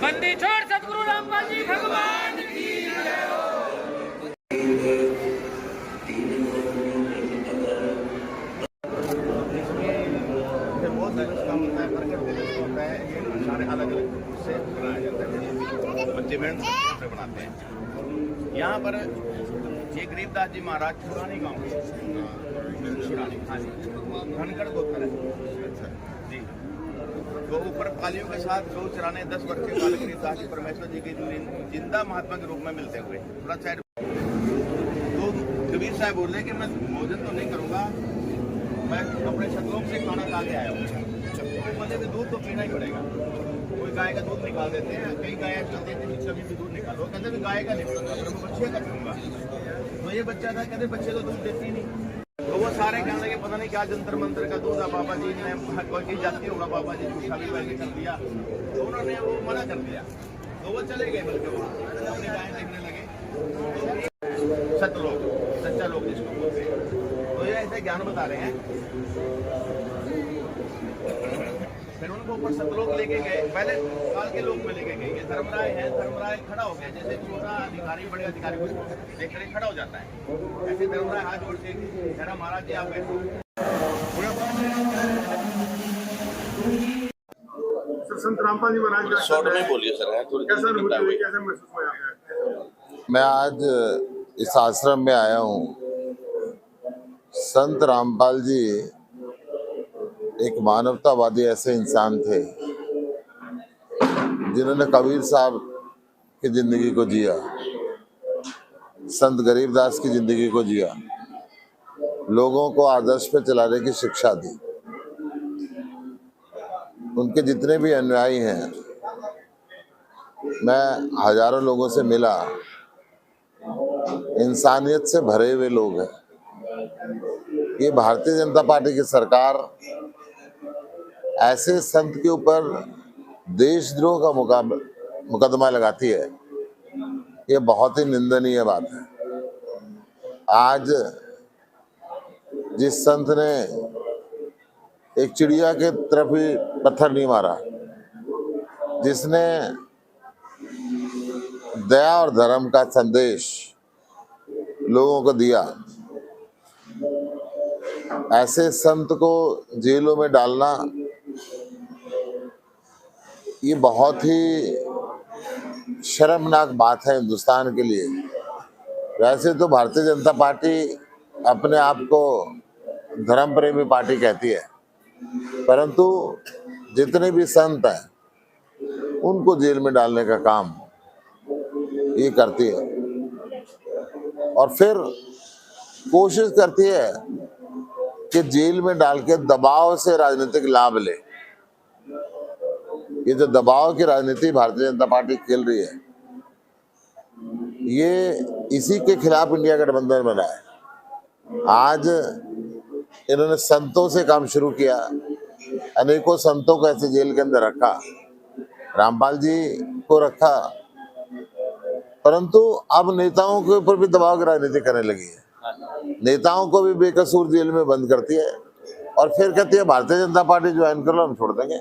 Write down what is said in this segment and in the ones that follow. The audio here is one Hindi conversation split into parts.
बंदी छोड़ सतगुरु रामपाल जी भगवान की जय हो। बहुत दिवस का होता है, प्रकट दिवस होता है, ये सारे अलग अलग से बनाया जाता है। बच्चे मेहनत से बनाते हैं। यहाँ पर ये गरीबदास जी महाराज पुराने गाँव धनगढ़ गोत्र जी, तो ऊपर पालियों के साथ जो चराने 10 वर्ष के काल गरीबदास जी परमेश्वर जी के जिंदा महात्मा के रूप में मिलते हुए थोड़ा साइड। तो कबीर साहब बोल रहे कि मैं भोजन तो नहीं करूँगा, मैं अपने शत्रुओं से खाना खा के आया हूँ। तो बंदे को दूध तो पीना ही पड़ेगा। कोई गाय का दूध निकाल देते हैं, कई गाय चलते थे कभी भी दूध निकालो, कहते भी गाय का नहीं पीऊंगा, पर मैं बच्चे का पीऊंगा। तो ये बच्चा था, कहते बच्चे तो दूध देती नहीं। तो वो सारे कहने लगे पता नहीं क्या जंतर मंत्र का दूध है, बाबा जी ने कोई चीज जाती होगा, बाबा जी झूठा भी वैसे कर दिया, तो उन्होंने वो मना कर दिया। तो वो चले गए, बल्कि वो अपनी गाय देखने लगे। तो सतलोक, सच्चा लोग जिसको बोलते हैं, तो ये ऐसे ज्ञान बता रहे हैं। फिर उनको ऊपर सतलोक लेके गए, पहले काल के लोक में लेके गए। ये धर्मराय है, धर्मराय खड़ा हो गया, जैसे छोटा अधिकारी बड़े अधिकारी को देख कर खड़ा हो जाता है, ऐसे धर्मराय हाथ जोड़ के कह रहा महाराज जी आप बैठो। संत रामपाल जी महाराज शॉर्ट में बोलिए सर, कैसा महसूस हुआ? मैं आज इस आश्रम में आया हूँ। संत रामपाल जी एक मानवतावादी ऐसे इंसान थे जिन्होंने कबीर साहब की जिंदगी को जिया, संत गरीबदास की जिंदगी को जिया, लोगों को आदर्श पे चलाने की शिक्षा दी। उनके जितने भी अनुयायी हैं, मैं हजारों लोगों से मिला, इंसानियत से भरे हुए लोग हैं। ये भारतीय जनता पार्टी की सरकार ऐसे संत के ऊपर देशद्रोह का मुकदमा लगाती है, ये बहुत ही निंदनीय बात है। आज जिस संत ने एक चिड़िया के तरफ भी पत्थर नहीं मारा, जिसने दया और धर्म का संदेश लोगों को दिया, ऐसे संत को जेलों में डालना ये बहुत ही शर्मनाक बात है हिंदुस्तान के लिए। वैसे तो भारतीय जनता पार्टी अपने आप को धर्म प्रेमी पार्टी कहती है, परंतु जितने भी संत हैं उनको जेल में डालने का काम ये करती है, और फिर कोशिश करती है कि जेल में डाल के दबाव से राजनीतिक लाभ ले। ये जो दबाव की राजनीति भारतीय जनता पार्टी खेल रही है, ये इसी के खिलाफ इंडिया गठबंधन बना है। आज इन्होंने संतों से काम शुरू किया, अनेकों संतों को ऐसे जेल के अंदर रखा, रामपाल जी को रखा, परंतु अब नेताओं के ऊपर भी दबाव की राजनीति करने लगी है। नेताओं को भी बेकसूर जेल में बंद करती है और फिर कहती है भारतीय जनता पार्टी ज्वाइन कर लो, हम छोड़ देंगे,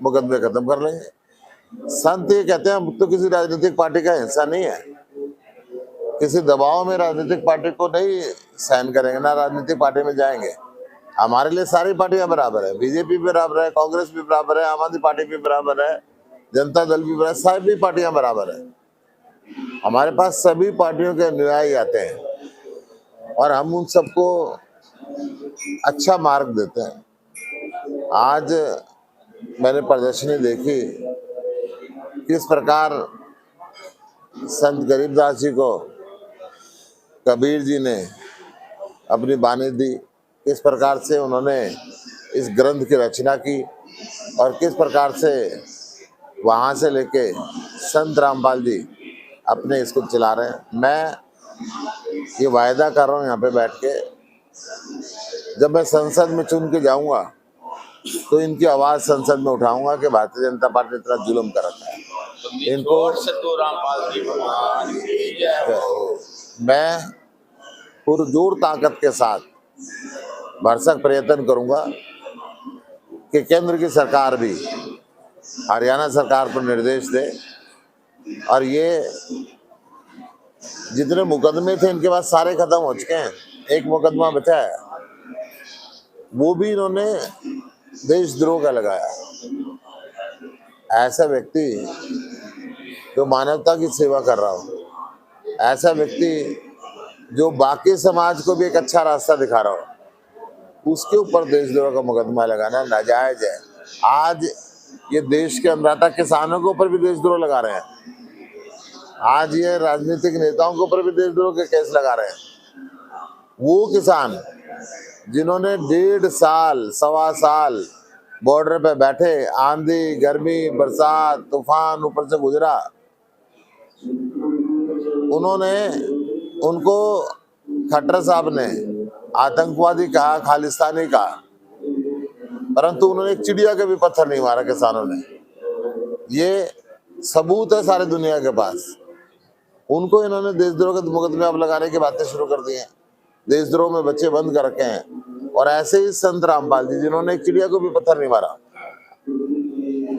मुकदमे खत्म कर लेंगे। संत ये कहते हैं हम तो किसी राजनीतिक पार्टी का हिस्सा नहीं है, किसी दबाव में राजनीतिक पार्टी को नहीं सहन करेंगे, ना राजनीतिक पार्टी में जाएंगे। हमारे लिए सारी पार्टियां बराबर है, बीजेपी भी बराबर है, कांग्रेस भी बराबर है, आम आदमी पार्टी भी बराबर है, जनता दल भी बराबर है, सभी पार्टियां बराबर है। हमारे पास सभी पार्टियों के अनुयायी आते हैं और हम उन सबको अच्छा मार्ग देते हैं। आज मैंने प्रदर्शनी देखी, किस प्रकार संत गरीबदास जी को कबीर जी ने अपनी बानी दी, किस प्रकार से उन्होंने इस ग्रंथ की रचना की और किस प्रकार से वहाँ से लेके संत रामपाल जी अपने इसको चला रहे हैं। मैं ये वायदा कर रहा हूँ यहाँ पे बैठ के, जब मैं संसद में चुन के जाऊँगा तो इनकी आवाज़ संसद में उठाऊंगा कि भारतीय जनता पार्टी ने इतना जुल्म कर रखा है। इनको सतगुरु रामपाल जी भगवान की जय हो। मैं पुरजोर ताकत के साथ भरसक प्रयत्न करूंगा कि केंद्र की सरकार भी हरियाणा सरकार पर निर्देश दे और ये जितने मुकदमे थे इनके पास सारे खत्म हो चुके हैं। एक मुकदमा बचा है, वो भी इन्होंने देशद्रोह का लगाया। ऐसा व्यक्ति जो मानवता की सेवा कर रहा हो, ऐसा व्यक्ति जो बाकी समाज को भी एक अच्छा रास्ता दिखा रहा हो, उसके ऊपर देशद्रोह का मुकदमा लगाना नाजायज है। आज ये देश के अन्नदाता किसानों के ऊपर भी देशद्रोह लगा रहे हैं। आज ये राजनीतिक नेताओं के ऊपर भी देशद्रोह के केस लगा रहे हैं। वो किसान जिन्होंने 1.5 साल, सवा साल बॉर्डर पे बैठे, आंधी, गर्मी, बरसात, तूफान ऊपर से गुजरा, उनको खट्टर साहब ने आतंकवादी कहा, खालिस्तानी कहा, परंतु उन्होंने एक चिड़िया के भी पत्थर नहीं मारा किसानों ने। ये सबूत है सारे दुनिया के पास। उनको इन्होंने देशद्रोह के मुकदमे अब लगाने की बातें शुरू कर दी हैं, देशद्रोह में बच्चे बंद कर रखे हैं। और ऐसे ही संत रामपाल जी जिन्होंने एक चिड़िया को भी पत्थर नहीं मारा,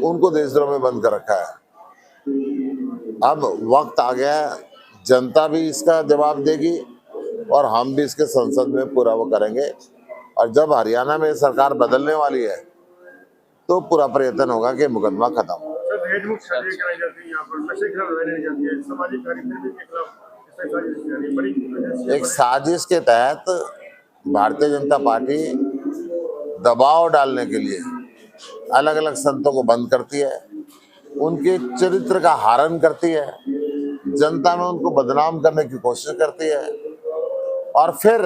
उनको देशद्रोह में बंद कर रखा है। अब वक्त आ गया है, जनता भी इसका जवाब देगी और हम भी इसके संसद में पूरा वो करेंगे। और जब हरियाणा में सरकार बदलने वाली है तो पूरा प्रयत्न होगा कि मुकदमा खत्म हो। सर, दहेज मुक्त शादी कराई जाती है यहाँ पर, नशे के खिलाफ लड़ाई जाती है, सामाजिक कार्यकर्ता के खिलाफ इस साजिश की जा रही है। बड़ी एक साजिश के तहत भारतीय जनता पार्टी दबाव डालने के लिए अलग अलग संतों को बंद करती है, उनके चरित्र का हरण करती है, जनता में उनको बदनाम करने की कोशिश करती है और फिर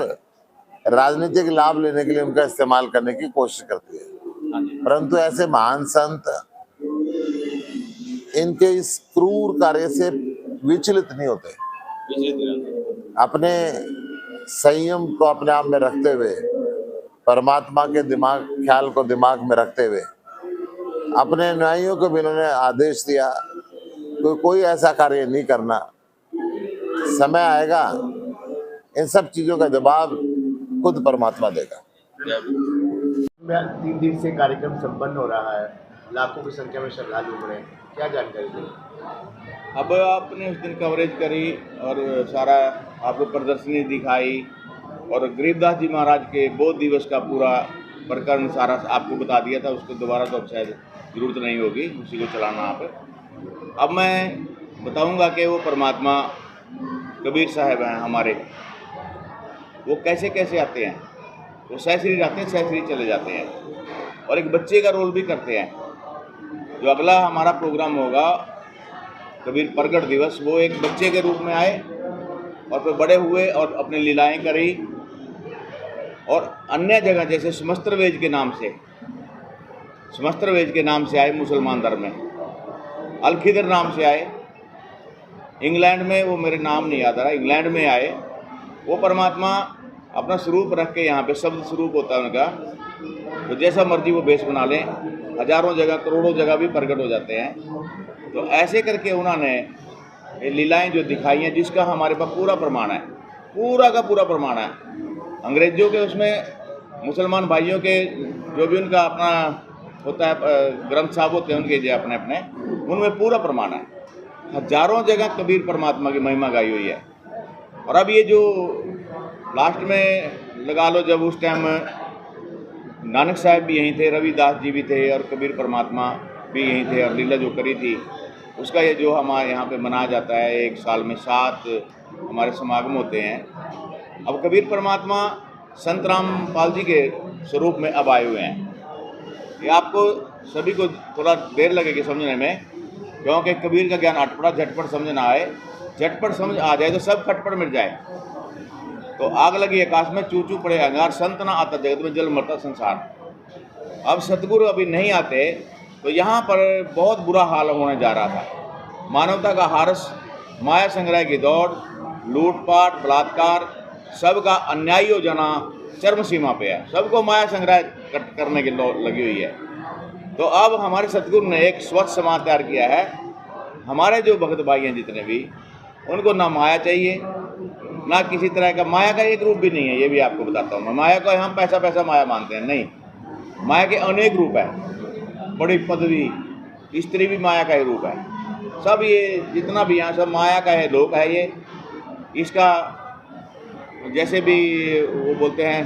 राजनीतिक लाभ लेने के लिए उनका इस्तेमाल करने की कोशिश करती है। परंतु ऐसे महान संत इनके इस क्रूर कार्य से विचलित नहीं होते। अपने संयम को अपने आप में रखते हुए, परमात्मा के ख्याल को दिमाग में रखते हुए, अपने न्यायियों को भी इन्होंने आदेश दिया तो कोई ऐसा कार्य नहीं करना। समय आएगा, इन सब चीजों का जवाब खुद परमात्मा देगा। 3 दिन से कार्यक्रम संपन्न हो रहा है, लाखों की संख्या में श्रद्धालु उमड़े, क्या जानकारी दें? अब आपने उस दिन कवरेज करी और सारा आपको प्रदर्शनी दिखाई और गरीबदास जी महाराज के बोध दिवस का पूरा प्रकरण सारा आपको बता दिया था। उसको दोबारा तो अब शायद जरूरत नहीं होगी, उसी को चलाना आप। अब मैं बताऊंगा कि वो परमात्मा कबीर साहब हैं हमारे, वो कैसे कैसे आते हैं। वो सहश्री आते हैं, सहश्री चले जाते हैं और एक बच्चे का रोल भी करते हैं। जो अगला हमारा प्रोग्राम होगा कबीर प्रगट दिवस, वो एक बच्चे के रूप में आए और फिर बड़े हुए और अपनी लीलाएं करी। और अन्य जगह जैसे समस्त्रवेज के नाम से आए मुसलमान धर्म में, अलखिदर नाम से आए, इंग्लैंड में वो मेरे नाम नहीं याद आ रहा, इंग्लैंड में आए। वो परमात्मा अपना स्वरूप रख के यहाँ पे शब्द स्वरूप होता है उनका, तो जैसा मर्जी वो भेष बना लें, हजारों जगह करोड़ों जगह भी प्रकट हो जाते हैं। तो ऐसे करके उन्होंने ये लीलाएं जो दिखाई हैं, जिसका हमारे पास पूरा प्रमाण है, पूरा का पूरा प्रमाण है। अंग्रेजों के उसमें मुसलमान भाइयों के जो भी उनका अपना होता है ग्रंथ साहब होते हैं उनके जो अपने अपने, उनमें पूरा प्रमाण है। हजारों जगह कबीर परमात्मा की महिमा गाई हुई है। और अब ये जो लास्ट में लगा लो, जब उस टाइम नानक साहब भी यहीं थे, रविदास जी भी थे और कबीर परमात्मा भी यहीं थे, और लीला जो करी थी उसका ये जो हमारे यहाँ पे मनाया जाता है, 1 साल में 7 हमारे समागम होते हैं। अब कबीर परमात्मा संत रामपाल जी के स्वरूप में अब आए हुए हैं। ये आपको सभी को थोड़ा देर लगेगी समझने में, क्योंकि कबीर का ज्ञान अटपटा झटपट समझ ना आए। झटपट समझ आ जाए तो सब खटपट मिट जाए। तो आग लगी आकाश में, चू चू पड़े अंगार, संत ना आता जगत में, जल मरता संसार। अब सतगुरु अभी नहीं आते तो यहाँ पर बहुत बुरा हाल होने जा रहा था। मानवता का हारस, माया संग्रह की दौड़, लूटपाट, बलात्कार, सबका अन्यायी हो जाना चरम सीमा पे है। सबको माया संग्रह करने की लगी हुई है। तो अब हमारे सतगुरु ने एक स्वच्छ समाज तैयार किया है हमारे जो भक्त भाई हैं जितने भी, उनको ना माया चाहिए ना किसी तरह का, माया का एक रूप भी नहीं है, ये भी आपको बताता हूँ मैं। माया को हम पैसा पैसा माया मानते हैं, नहीं, माया के अनेक रूप है, बड़ी पदवी, स्त्री भी माया का ही रूप है। सब ये जितना भी यहाँ सब माया का है लोक है ये। इसका जैसे भी वो बोलते हैं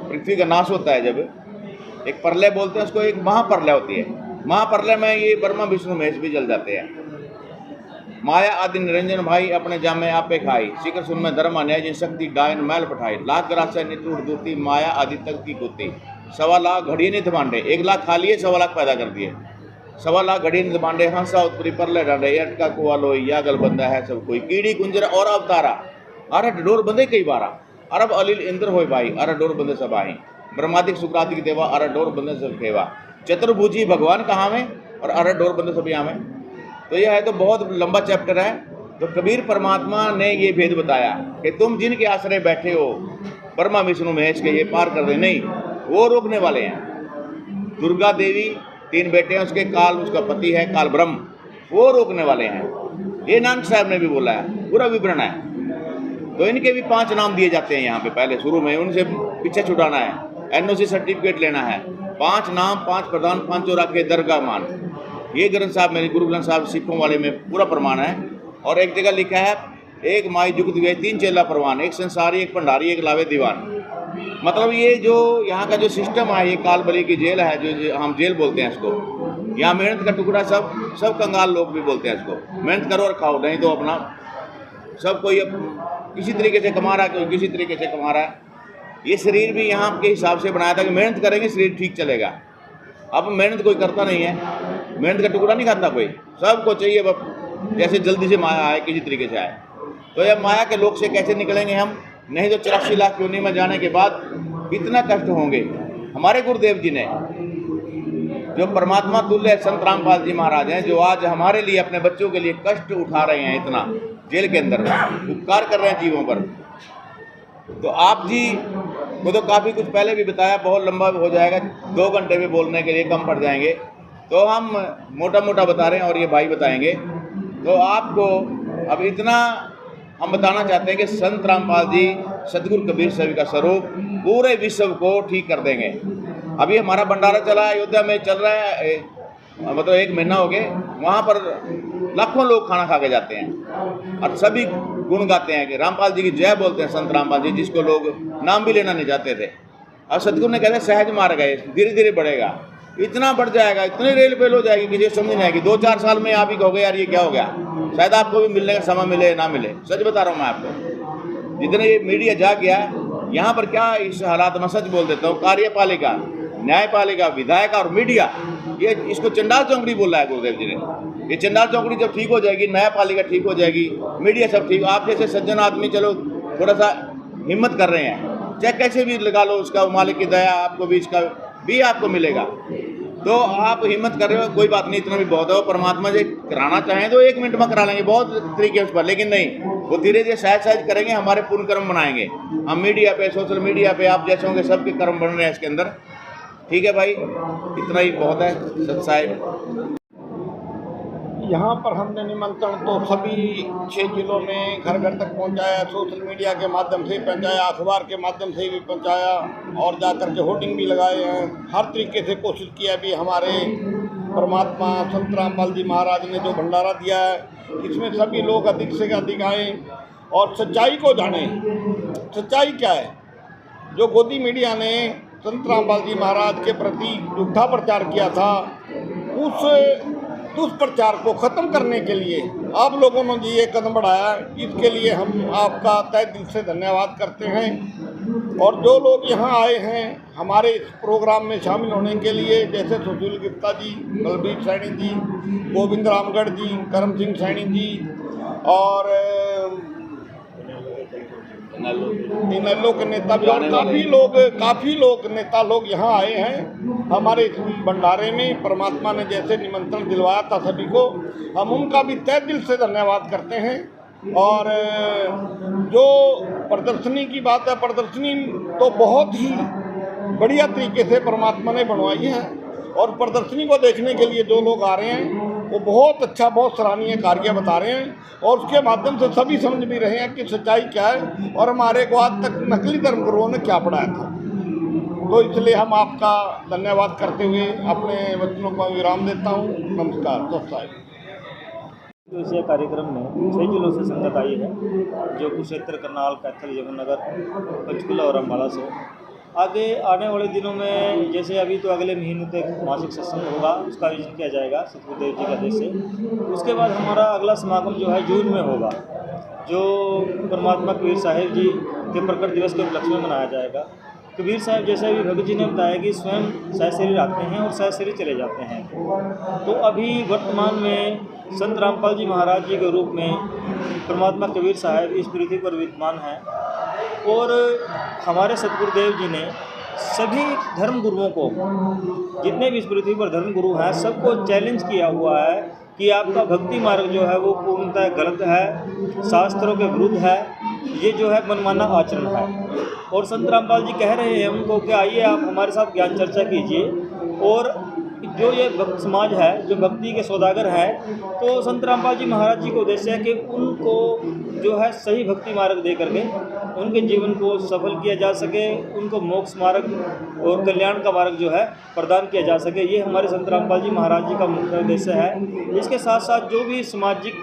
पृथ्वी का नाश होता है, जब एक प्रलय बोलते हैं उसको, एक महाप्रलय होती है। महाप्रलय में ये ब्रह्मा विष्णु महेश भी जल जाते हैं। माया आदि निरंजन भाई अपने जामे आपे खाई, शिखर सुन में धर्म अन्याय जिन शक्ति डायन मैल पठाई, लाख ग्रास से निटूट दूती माया आदि तक की कुत्ती, 1.25 लाख घड़िए नित भांडे, 1 लाख खा लिए 1.25 लाख पैदा कर दिए, 1.25 लाख घड़िए नित भांडे, हंसा उत्परी परले डांडे, अटका कुआ लोई या गल बंदा है सब कोई, कीड़ी कुंजर और अवतारा, अरे डोर बंदे कई बारा, अरब अलिल इंद्र होय भाई, अरे डोर बंदे सब आई, ब्रह्मादिक सुक्रादिक देवा, अरे डोर बंदे सब खेवा, चतुर्भुजी भगवान कहाँ में और अरे डोर बंदे सब यहाँ में। तो यह है तो बहुत लंबा चैप्टर है। तो कबीर परमात्मा ने ये भेद बताया कि तुम जिनके आश्रय बैठे हो ब्रह्मा विष्णु महेश के, ये पार कर दे नहीं, वो रोकने वाले हैं। दुर्गा देवी 3 बेटे हैं उसके, काल उसका पति है काल ब्रह्म, वो रोकने वाले हैं। ये नानक साहब ने भी बोला है, पूरा विवरण है। तो इनके भी 5 नाम दिए जाते हैं यहाँ पे, पहले शुरू में उनसे पीछे छुड़ाना है, NOC सर्टिफिकेट लेना है, 5 नाम 5 प्रधान 5 चौरा के दरगाह मान। ये ग्रंथ साहब मेरे गुरु ग्रंथ साहब सिखों वाले में पूरा प्रमाण है। और एक जगह लिखा है, एक माई जुगत वे 3 चेला प्रवान, एक संसारी एक भंडारी एक लावे दीवान। मतलब ये जो यहाँ का जो सिस्टम है, ये काल बली की जेल है, जो हम जेल बोलते हैं इसको। यहाँ मेहनत का टुकड़ा सब कंगाल लोग भी बोलते हैं इसको, मेहनत करो और खाओ, नहीं तो अपना सब कोई किसी तरीके से कमा रहा है, कोई किसी तरीके से कमा रहा है। ये शरीर भी यहाँ के हिसाब से बनाया था कि मेहनत करेंगे शरीर ठीक चलेगा। अब मेहनत कोई करता नहीं है, मेहनत का टुकड़ा नहीं खाता कोई, सबको चाहिए बस जैसे जल्दी से माया आए, किसी तरीके से आए। तो यह माया के लोक से कैसे निकलेंगे हम, नहीं तो 84 लाख योनि में जाने के बाद इतना कष्ट होंगे। हमारे गुरुदेव जी ने जो परमात्मा तुल्य संत रामपाल जी महाराज हैं, जो आज हमारे लिए अपने बच्चों के लिए कष्ट उठा रहे हैं, इतना जेल के अंदर उपकार कर रहे हैं जीवों पर। तो आप जी को तो काफ़ी कुछ पहले भी बताया, बहुत लंबा हो जाएगा, 2 घंटे में बोलने के लिए कम पड़ जाएंगे, तो हम मोटा मोटा बता रहे हैं और ये भाई बताएंगे। तो आपको अब इतना हम बताना चाहते हैं कि संत रामपाल जी सतगुरु कबीर साहब का स्वरूप पूरे विश्व को ठीक कर देंगे। अभी हमारा भंडारा चला है, अयोध्या में चल रहा है, मतलब 1 महीना हो गए, वहाँ पर लाखों लोग खाना खा के जाते हैं और सभी गुण गाते हैं कि रामपाल जी की जय बोलते हैं, संत रामपाल जी, जिसको लोग नाम भी लेना नहीं चाहते थे। और सतगुरु ने कहते सहज मार गए, धीरे धीरे बढ़ेगा, इतना बढ़ जाएगा, इतनी रेल फेल हो जाएगी कि ये समझ नहीं आएगी। 2-4 साल में आप ही कहोगे यार ये क्या हो गया, शायद आपको भी मिलने का समय मिले ना मिले। सच बता रहा हूँ मैं आपको, जितने ये मीडिया जा गया यहाँ पर, क्या इस हालात में सच बोल देता हूँ, कार्यपालिका, न्यायपालिका, विधायक और मीडिया, ये इसको चंडाल चौकड़ी बोला है गुरुदेव जी ने। ये चंडाल चौकड़ी जब ठीक हो जाएगी, न्यायपालिका ठीक हो जाएगी, मीडिया सब ठीक, आप जैसे सज्जन आदमी चलो थोड़ा सा हिम्मत कर रहे हैं, चाहे कैसे भी लगा लो, उसका मालिक की दया आपको भी, इसका भी आपको मिलेगा। तो आप हिम्मत कर रहे हो, कोई बात नहीं, इतना भी बहुत है। परमात्मा जी कराना चाहें तो 1 मिनट में करा लेंगे, बहुत तरीके उस पर, लेकिन नहीं, वो धीरे धीरे सहज करेंगे, हमारे पूर्ण कर्म बनाएंगे। हम मीडिया पे, सोशल मीडिया पे आप जैसे होंगे, सबके कर्म बन रहे हैं इसके अंदर। ठीक है भाई, इतना ही बहुत है सत साहिब। यहाँ पर हमने निमंत्रण तो सभी 6 जिलों में घर घर तक पहुँचाया, सोशल मीडिया के माध्यम से पहुँचाया, अखबार के माध्यम से भी पहुँचाया और जाकर के होर्डिंग भी लगाए हैं। हर तरीके से कोशिश किया भी हमारे परमात्मा संत रामपाल जी महाराज ने जो भंडारा दिया है, इसमें सभी लोग अधिक से अधिक आएँ और सच्चाई को जानें। सच्चाई क्या है? जो गोदी मीडिया ने संत रामपाल जी महाराज के प्रति झूठा प्रचार किया था, उस दुष्प्रचार को ख़त्म करने के लिए आप लोगों ने ये कदम बढ़ाया, इसके लिए हम आपका तहे दिल से धन्यवाद करते हैं। और जो लोग यहाँ आए हैं हमारे इस प्रोग्राम में शामिल होने के लिए, जैसे सुशील गुप्ता जी, बलबीर सैनी जी, गोविंद रामगढ़ जी, करम सिंह सैनी जी और इनेलो के नेता भी, और काफ़ी लोग नेता लोग यहाँ आए हैं हमारे इस भंडारे में। परमात्मा ने जैसे निमंत्रण दिलवाया था सभी को, हम उनका भी तहे दिल से धन्यवाद करते हैं। और जो प्रदर्शनी की बात है, प्रदर्शनी तो बहुत ही बढ़िया तरीके से परमात्मा ने बनवाई है और प्रदर्शनी को देखने के लिए जो लोग आ रहे हैं वो बहुत अच्छा, बहुत सराहनीय कार्य बता रहे हैं और उसके माध्यम से सभी समझ भी रहे हैं कि सच्चाई क्या है और हमारे को आज तक नकली धर्मगुरुओं ने क्या पढ़ाया था। तो इसलिए हम आपका धन्यवाद करते हुए अपने वचनों को विराम देता हूँ। नमस्कार। इस कार्यक्रम में 6 जिलों से संगत आई है, जो कुरुक्षेत्र, करनाल, कैथल, यमुनानगर, पंचकुला और अम्बाला से। आगे आने वाले दिनों में, जैसे अभी तो अगले महीने तक मासिक सत्संग होगा, उसका आयोजन किया जाएगा सतगुरुदेव जी के आदेश से। उसके बाद हमारा अगला समागम जो है जून में होगा, जो परमात्मा कबीर साहिब जी के प्रकट दिवस के उपलक्ष्य में मनाया जाएगा। कबीर साहब, जैसे अभी भगत जी ने बताया कि स्वयं सहशरीर आते हैं और सहशरीर चले जाते हैं, तो अभी वर्तमान में संत रामपाल जी महाराज जी के रूप में परमात्मा कबीर साहब इस पृथ्वी पर विद्यमान हैं और हमारे सतगुरुदेव जी ने सभी धर्म गुरुओं को, जितने भी इस पृथ्वी पर धर्म गुरु हैं, सबको चैलेंज किया हुआ है कि आपका भक्ति मार्ग जो है वो पूर्णतः गलत है, शास्त्रों के विरुद्ध है, ये जो है मनमाना आचरण है। और संत रामपाल जी कह रहे हैं उनको कि आइए आप हमारे साथ ज्ञान चर्चा कीजिए। और जो ये भक्त समाज है, जो भक्ति के सौदागर हैं, तो संत रामपाल जी महाराज जी को उद्देश्य है कि उनको जो है सही भक्ति मार्ग दे करके उनके जीवन को सफल किया जा सके, उनको मोक्ष मार्ग और कल्याण का मार्ग जो है प्रदान किया जा सके। ये हमारे संत रामपाल जी महाराज जी का मुख्य उद्देश्य है। इसके साथ साथ जो भी सामाजिक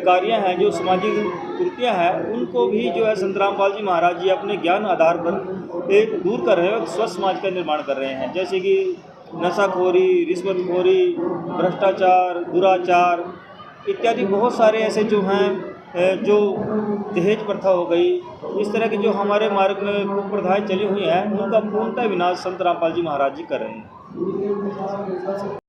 कार्य हैं, जो सामाजिक कृतियाँ हैं, उनको भी जो है संत रामपाल जी महाराज जी अपने ज्ञान आधार पर एक दूर कर रहे हैं, स्वस्थ समाज का निर्माण कर रहे हैं। जैसे कि नशाखोरी, रिश्वतखोरी, भ्रष्टाचार, दुराचार इत्यादि बहुत सारे ऐसे जो हैं, जो दहेज प्रथा हो गई, इस तरह के जो हमारे मार्ग में कुप्रथाएं चली हुई हैं, उनका पूर्णतः विनाश संत रामपाल जी महाराज जी कर रहे हैं।